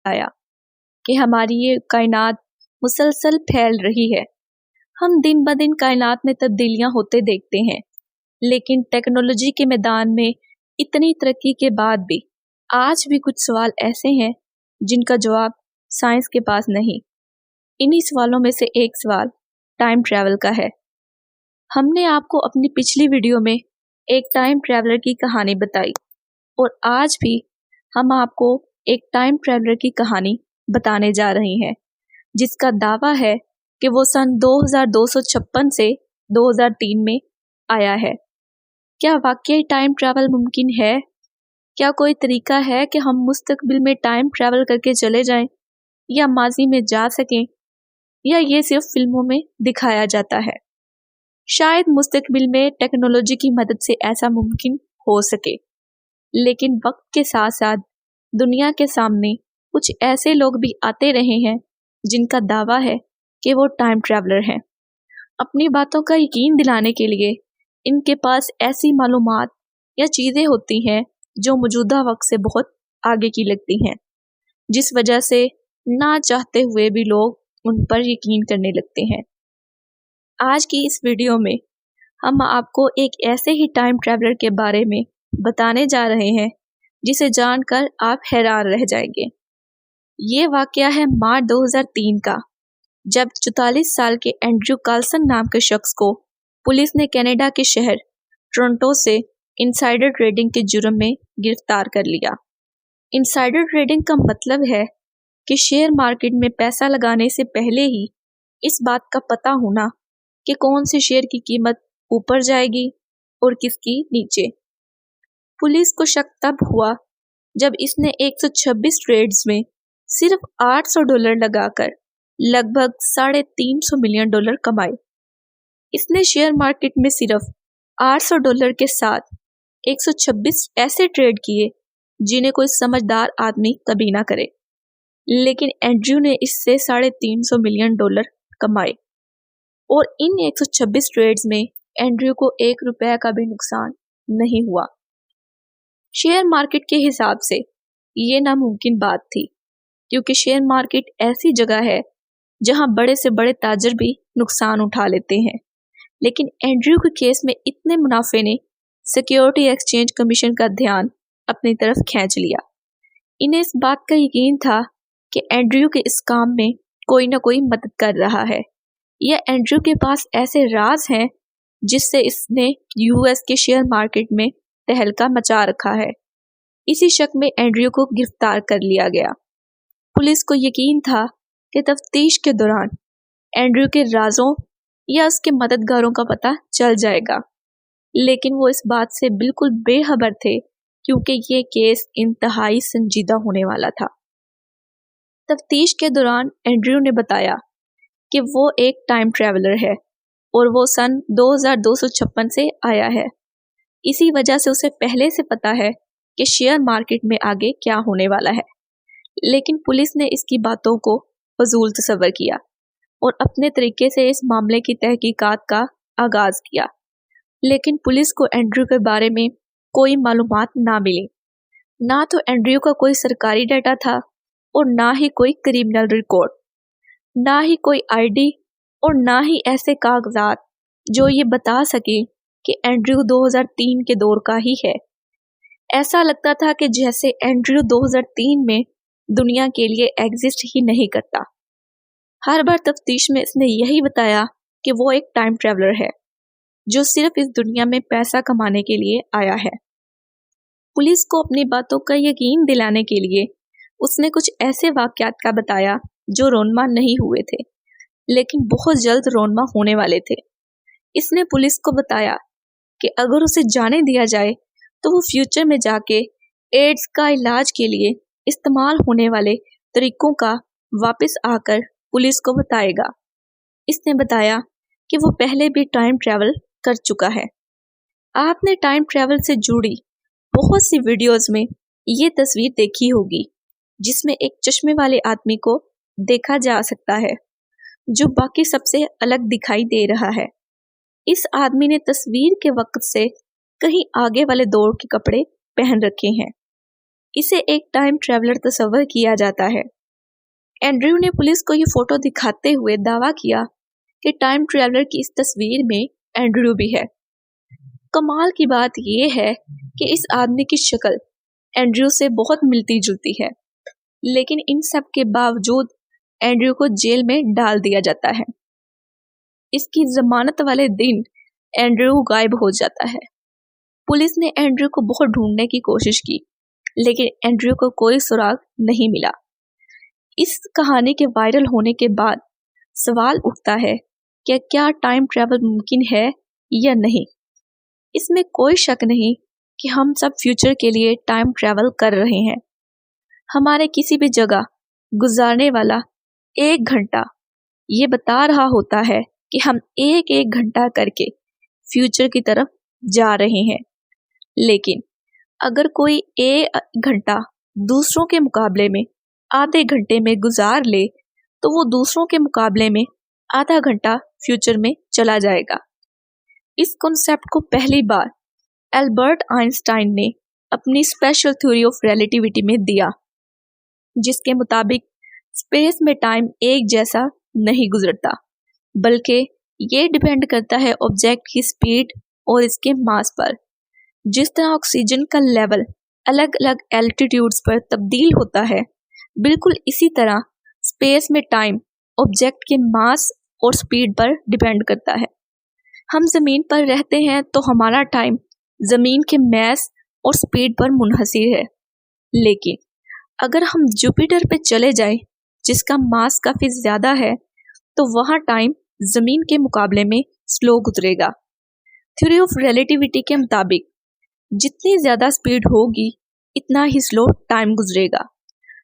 आया कि हमारी ये कायनात मुसलसल फैल रही है। हम दिन ब दिन कायनात में तब्दीलियां होते देखते हैं, लेकिन टेक्नोलॉजी के मैदान में इतनी तरक्की के बाद भी आज भी कुछ सवाल ऐसे हैं जिनका जवाब साइंस के पास नहीं। इन्हीं सवालों में से एक सवाल टाइम ट्रैवल का है। हमने आपको अपनी पिछली वीडियो में एक टाइम ट्रैवलर की कहानी बताई और आज भी हम आपको एक टाइम ट्रैवलर की कहानी बताने जा रहे हैं जिसका दावा है कि वो सन 2256 से 2003 में आया है। क्या वाकई टाइम ट्रैवल मुमकिन है? क्या कोई तरीका है कि हम मुस्तकबिल में टाइम ट्रैवल करके चले जाएं या माजी में जा सकें, या ये सिर्फ फिल्मों में दिखाया जाता है? शायद मुस्तकबिल में टेक्नोलॉजी की मदद से ऐसा मुमकिन हो सके, लेकिन वक्त के साथ साथ दुनिया के सामने कुछ ऐसे लोग भी आते रहे हैं जिनका दावा है कि वो टाइम ट्रैवलर हैं। अपनी बातों का यकीन दिलाने के लिए इनके पास ऐसी मालूमात या चीज़ें होती हैं जो मौजूदा वक्त से बहुत आगे की लगती हैं, जिस वजह से ना चाहते हुए भी लोग उन पर यकीन करने लगते हैं। आज की इस वीडियो में हम आपको एक ऐसे ही टाइम ट्रैवलर के बारे में बताने जा रहे हैं जिसे जानकर आप हैरान रह जाएंगे। ये वाकया है मार्च 2003 का, जब 44 साल के एंड्रयू कार्लसन नाम के शख्स को पुलिस ने कनाडा के शहर टोरंटो से इनसाइडर ट्रेडिंग के जुर्म में गिरफ्तार कर लिया। इनसाइडर ट्रेडिंग का मतलब है कि शेयर मार्केट में पैसा लगाने से पहले ही इस बात का पता होना कि कौन से शेयर की कीमत ऊपर जाएगी और किसकी नीचे। पुलिस को शक तब हुआ जब इसने 126 ट्रेड्स में सिर्फ $800 लगाकर लगभग $350 मिलियन कमाए। इसने शेयर मार्केट में सिर्फ $800 के साथ 126 ऐसे ट्रेड किए जिन्हें कोई समझदार आदमी कभी ना करे, लेकिन एंड्रयू ने इससे $350 मिलियन कमाए और इन 126 ट्रेड्स में एंड्रयू को $1 का भी नुकसान नहीं हुआ। शेयर मार्केट के हिसाब से ये नामुमकिन बात थी, क्योंकि शेयर मार्केट ऐसी जगह है जहां बड़े से बड़े ताजर भी नुकसान उठा लेते हैं। लेकिन एंड्रयू के केस में इतने मुनाफे ने सिक्योरिटी एक्सचेंज कमीशन का ध्यान अपनी तरफ खींच लिया। इन्हें इस बात का यकीन था कि एंड्रयू के इस काम में कोई ना कोई मदद कर रहा है, या एंड्रयू के पास ऐसे राज हैं जिससे इसने यूएस के शेयर मार्केट में तहलका मचा रखा है। इसी शक में एंड्रयू को गिरफ्तार कर लिया गया। पुलिस को यकीन था कि तफ्तीश के दौरान एंड्रयू के राजों या उसके मददगारों का पता चल जाएगा, लेकिन वो इस बात से बिल्कुल बेखबर थे क्योंकि ये केस इंतहाई संजीदा होने वाला था। तफ्तीश के दौरान एंड्रयू ने बताया कि वो एक टाइम ट्रैवलर है और वो सन 2256 से आया है। इसी वजह से उसे पहले से पता है कि शेयर मार्केट में आगे क्या होने वाला है। लेकिन पुलिस ने इसकी बातों को फजूल तस्वर किया और अपने तरीके से इस मामले की तहकीकात का आगाज किया। लेकिन पुलिस को एंड्रयू के बारे में कोई मालूमात ना मिली। ना तो एंड्रयू का कोई सरकारी डाटा था और ना ही कोई क्रिमिनल रिकॉर्ड, ना ही कोई आईडी और ना ही ऐसे कागजात जो ये बता सके कि एंड्रयू 2003 के दौर का ही है। ऐसा लगता था कि जैसे एंड्रयू 2003 में दुनिया के लिए एग्जिस्ट ही नहीं करता। हर बार तफ्तीश में इसने यही बताया कि वो एक टाइम ट्रैवलर है जो सिर्फ इस दुनिया में पैसा कमाने के लिए आया है। पुलिस को अपनी बातों का यकीन दिलाने के लिए उसने कुछ ऐसे वाकयात का बताया जो रोनमा नहीं हुए थे, लेकिन बहुत जल्द रोनमा होने वाले थे। इसने पुलिस को बताया कि अगर उसे जाने दिया जाए तो वो फ्यूचर में जाके एड्स का इलाज के लिए इस्तेमाल होने वाले तरीकों का वापस आकर पुलिस को बताएगा। इसने बताया कि वो पहले भी टाइम ट्रैवल कर चुका है। आपने टाइम ट्रैवल से जुड़ी बहुत सी वीडियोस में ये तस्वीर देखी होगी जिसमें एक चश्मे वाले आदमी को देखा जा सकता है जो बाकी सबसे अलग दिखाई दे रहा है। इस आदमी ने तस्वीर के वक्त से कहीं आगे वाले दौर के कपड़े पहन रखे हैं। इसे एक टाइम ट्रैवलर तस्वर किया जाता है। एंड्रयू ने पुलिस को ये फोटो दिखाते हुए दावा किया कि टाइम ट्रैवलर की इस तस्वीर में एंड्रयू भी है। कमाल की बात यह है कि इस आदमी की शक्ल एंड्रयू से बहुत मिलती जुलती है, लेकिन इन सब के बावजूद एंड्रयू को जेल में डाल दिया जाता है। इसकी जमानत वाले दिन एंड्रयू गायब हो जाता है। पुलिस ने एंड्रयू को बहुत ढूंढने की कोशिश की, लेकिन एंड्रयू को कोई सुराग नहीं मिला। इस कहानी के वायरल होने के बाद सवाल उठता है कि क्या टाइम ट्रैवल मुमकिन है या नहीं। इसमें कोई शक नहीं कि हम सब फ्यूचर के लिए टाइम ट्रैवल कर रहे हैं। हमारे किसी भी जगह गुजारने वाला 1 घंटा ये बता रहा होता है कि हम एक घंटा करके फ्यूचर की तरफ जा रहे हैं। लेकिन अगर कोई 1 घंटा दूसरों के मुकाबले में आधे घंटे में गुजार ले तो वो दूसरों के मुकाबले में आधा घंटा फ्यूचर में चला जाएगा। इस कॉन्सेप्ट को पहली बार एल्बर्ट आइंस्टाइन ने अपनी स्पेशल थ्योरी ऑफ रिलेटिविटी में दिया, जिसके मुताबिक स्पेस में टाइम एक जैसा नहीं गुजरता, बल्कि ये डिपेंड करता है ऑब्जेक्ट की स्पीड और इसके मास पर। जिस तरह ऑक्सीजन का लेवल अलग अलग एल्टीट्यूड्स पर तब्दील होता है, बिल्कुल इसी तरह स्पेस में टाइम ऑब्जेक्ट के मास और स्पीड पर डिपेंड करता है। हम ज़मीन पर रहते हैं तो हमारा टाइम ज़मीन के मास और स्पीड पर मुनहसिर है, लेकिन अगर हम जुपिटर पे चले जाएं, जिसका मास काफ़ी ज़्यादा है, तो वहाँ टाइम ज़मीन के मुकाबले में स्लो गुजरेगा। थ्योरी ऑफ रिलेटिविटी के मुताबिक जितनी ज़्यादा स्पीड होगी इतना ही स्लो टाइम गुजरेगा।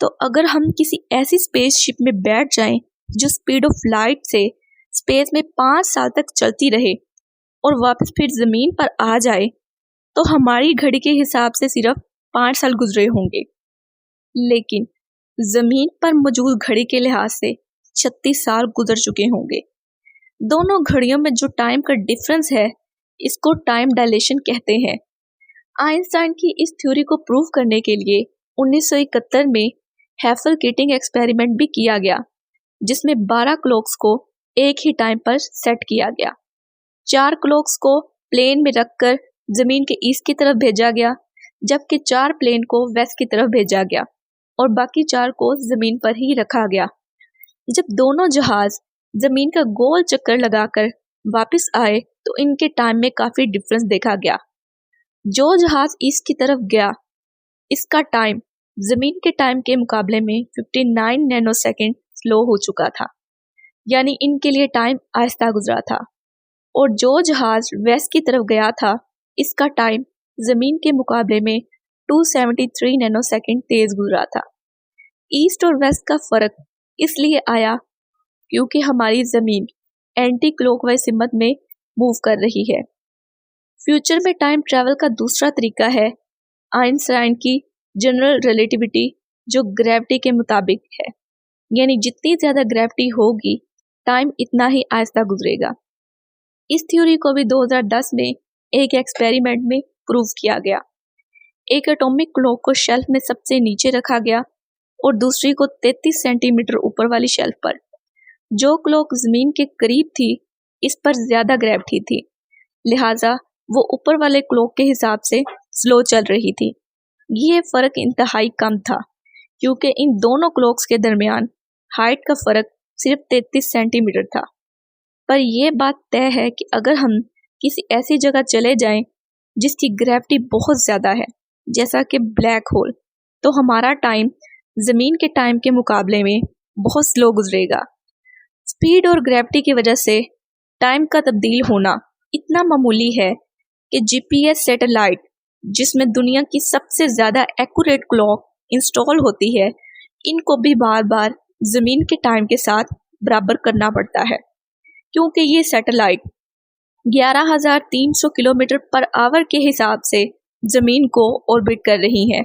तो अगर हम किसी ऐसी स्पेसशिप में बैठ जाएं जो स्पीड ऑफ लाइट से स्पेस में 5 साल तक चलती रहे और वापस फिर ज़मीन पर आ जाए, तो हमारी घड़ी के हिसाब से सिर्फ 5 साल गुजरे होंगे, लेकिन ज़मीन पर मौजूद घड़ी के लिहाज से 36 साल गुजर चुके होंगे। दोनों घड़ियों में जो टाइम का डिफरेंस है, इसको टाइम डायलेशन कहते हैं। आइंस्टाइन की इस थ्योरी को प्रूव करने के लिए 1971 में हैफल किटिंग एक्सपेरिमेंट भी किया गया, जिसमें 12 क्लॉक्स को एक ही टाइम पर सेट किया गया। 4 क्लॉक्स को प्लेन में रखकर जमीन के ईस्ट की तरफ भेजा गया, जबकि 4 प्लेन को वेस्ट की तरफ भेजा गया और बाकी 4 को जमीन पर ही रखा गया। जब दोनों जहाज जमीन का गोल चक्कर लगाकर वापस आए तो इनके टाइम में काफी डिफरेंस देखा गया। जो जहाज ईस्ट की तरफ गया, इसका टाइम जमीन के टाइम के मुकाबले में 59 नैनोसेकंड स्लो हो चुका था, यानी इनके लिए टाइम आहिस्ता गुजरा था। और जो जहाज वेस्ट की तरफ गया था, इसका टाइम जमीन के मुकाबले में 273 नैनोसेकंड तेज गुजरा था। ईस्ट और वेस्ट का फर्क इसलिए आया क्योंकि हमारी जमीन एंटी क्लॉकवाइज सिमत में मूव कर रही है। फ्यूचर में टाइम ट्रैवल का दूसरा तरीका है आइंस्टाइन की जनरल रिलेटिविटी, जो ग्रेविटी के मुताबिक है, यानी जितनी ज़्यादा ग्रेविटी होगी टाइम इतना ही आहिस्ता गुजरेगा। इस थ्योरी को भी 2010 में एक एक्सपेरिमेंट में प्रूव किया गया। एक एटॉमिक क्लॉक को शेल्फ में सबसे नीचे रखा गया और दूसरी को 33 सेंटीमीटर ऊपर वाली शेल्फ पर। जो क्लॉक जमीन के करीब थी, इस पर ज्यादा ग्रेविटी थी, लिहाजा वो ऊपर वाले क्लॉक के हिसाब से स्लो चल रही थी। ये फर्क इंतहाई कम था क्योंकि इन दोनों क्लॉक्स के दरमियान हाइट का फर्क सिर्फ 33 सेंटीमीटर था। पर यह बात तय है कि अगर हम किसी ऐसी जगह चले जाएं जिसकी ग्रेविटी बहुत ज्यादा है, जैसा कि ब्लैक होल, तो हमारा टाइम जमीन के टाइम के मुकाबले में बहुत स्लो गुजरेगा। स्पीड और ग्रेविटी की वजह से टाइम का तब्दील होना इतना मामूली है कि जीपीएस सैटेलाइट, जिसमें दुनिया की सबसे ज्यादा एक्यूरेट क्लॉक इंस्टॉल होती है, इनको भी बार बार जमीन के टाइम के साथ बराबर करना पड़ता है, क्योंकि ये सैटेलाइट 11,300 किलोमीटर पर आवर के हिसाब से जमीन को ऑर्बिट कर रही हैं।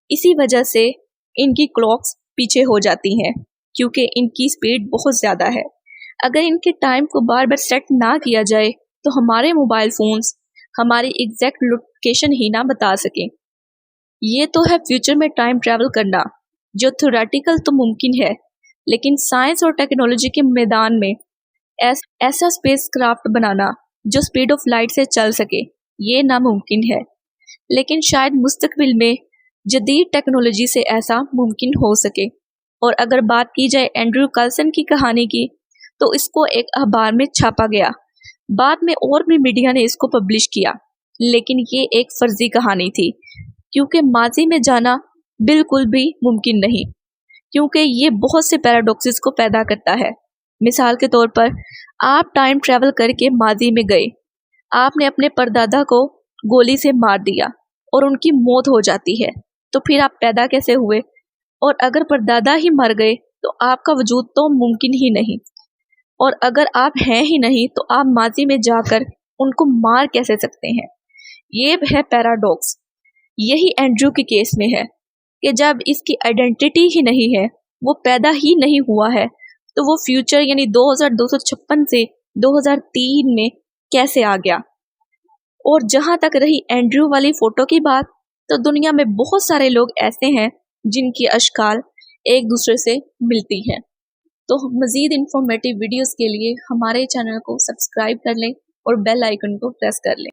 इसी वजह से इनकी क्लॉक्स पीछे हो जाती हैं क्योंकि इनकी स्पीड बहुत ज़्यादा है। अगर इनके टाइम को बार बार सेट ना किया जाए तो हमारे मोबाइल फ़ोन्स हमारी एग्जैक्ट लोकेशन ही ना बता सकें। ये तो है फ्यूचर में टाइम ट्रैवल करना, जो थ्योरेटिकल तो मुमकिन है, लेकिन साइंस और टेक्नोलॉजी के मैदान में ऐसा स्पेसक्राफ्ट बनाना जो स्पीड ऑफ लाइट से चल सके, ये नामुमकिन है। लेकिन शायद मुस्तकबिल में जदीद टेक्नोलॉजी से ऐसा मुमकिन हो सके। और अगर बात की जाए एंड्रयू कार्लसन की कहानी की, तो इसको एक अखबार में छापा गया, बाद में और भी मीडिया ने इसको पब्लिश किया, लेकिन ये एक फर्जी कहानी थी, क्योंकि माजी में जाना बिल्कुल भी मुमकिन नहीं, क्योंकि ये बहुत से पैराडॉक्सेस को पैदा करता है। मिसाल के तौर पर, आप टाइम ट्रैवल करके माजी में गए, आपने अपने परदादा को गोली से मार दिया और उनकी मौत हो जाती है, तो फिर आप पैदा कैसे हुए? और अगर परदादा ही मर गए तो आपका वजूद तो मुमकिन ही नहीं, और अगर आप हैं ही नहीं तो आप माजी में जाकर उनको मार कैसे सकते हैं? ये है पैराडॉक्स। यही एंड्रयू के केस में है कि जब इसकी आइडेंटिटी ही नहीं है, वो पैदा ही नहीं हुआ है, तो वो फ्यूचर यानी 2256 से 2003 में कैसे आ गया? और जहां तक रही एंड्रयू वाली फोटो की बात, तो दुनिया में बहुत सारे लोग ऐसे हैं जिनकी अशकाल एक दूसरे से मिलती हैं। तो मज़ीद इंफॉर्मेटिव वीडियोस के लिए हमारे चैनल को सब्सक्राइब कर लें और बेल आइकन को प्रेस कर लें।